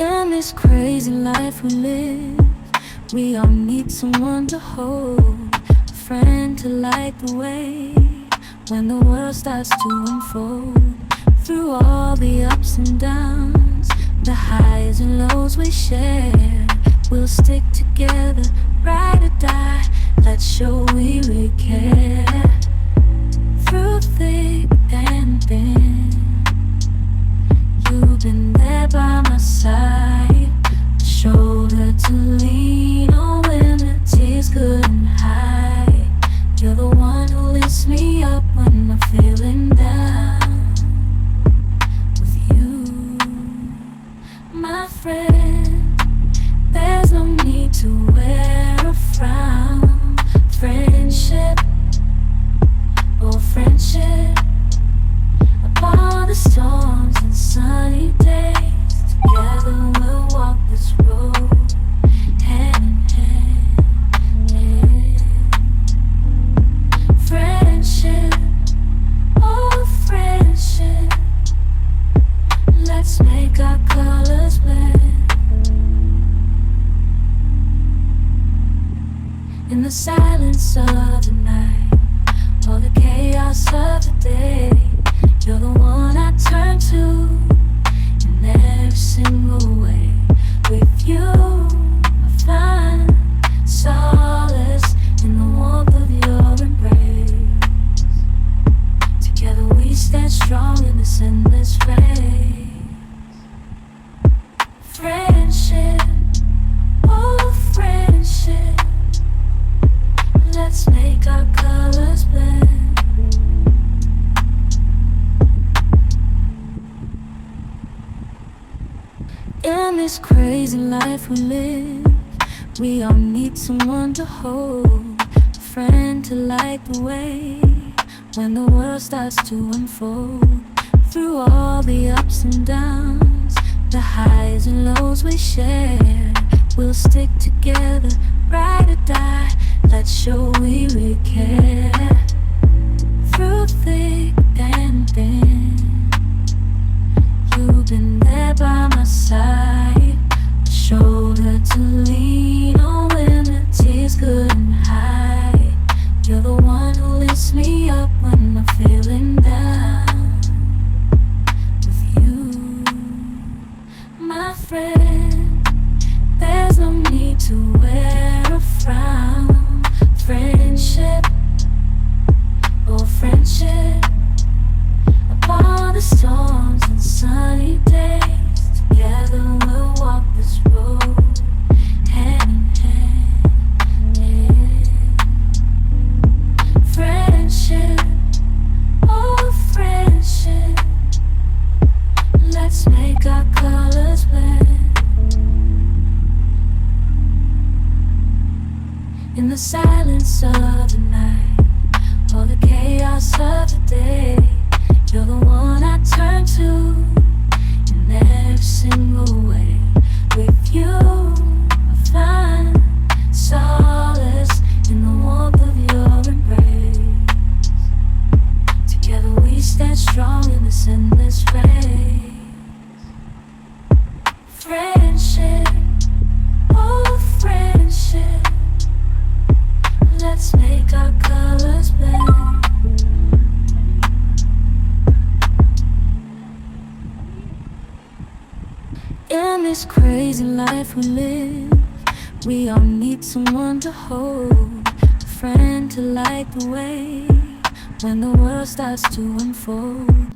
In this crazy life we live, we all need someone to hold, a friend to light the way when the world starts to unfold. Through all the ups and downs, the highs and lows we share, we'll stick together, ride or die. Let's show we really care. Through thick and thin, you've been there by my side, a shoulder to lean on when the tears couldn't hide. You're the one who lifts me up when I'm feeling down. With you, my friend, there's no need to wear a frown. Friendship, oh friendship, upon the storms and sunny days, together we'll walk this road, hand in hand, yeah. Friendship, oh friendship, let's make our colors blend. In the silence of the night, or the chaos of the day, you're the one I turn to in every single way. With you, I find solace in the warmth of your embrace. Together we stand strong in this endless race. Friendship, oh friendship, let's make our colors blend. In this crazy life we live, we all need someone to hold, a friend to light the way when the world starts to unfold. Through all the ups and downs, the highs and lows we share, we'll stick together, ride or die. Let's show we really care. Through thick and thin, you've been there by my side, a shoulder to lean on when the tears couldn't hide. You're the one who lifts me up when I'm feeling down. With you, my friend, there's no need to wear a frown. Friendship, oh friendship, upon the storms and sunny days, together we'll walk this road, hand in hand, yeah. Friendship, oh friendship, let's make our colors blend. In the silence of the night, or the chaos of the day, you're the one I turn to in every single way. With you, I find solace in the warmth of your embrace. Together we stand strong in this endless race. Friendship, oh friendship, let's make our colors blend. In this crazy life we live, we all need someone to hold, a friend to light the way when the world starts to unfold.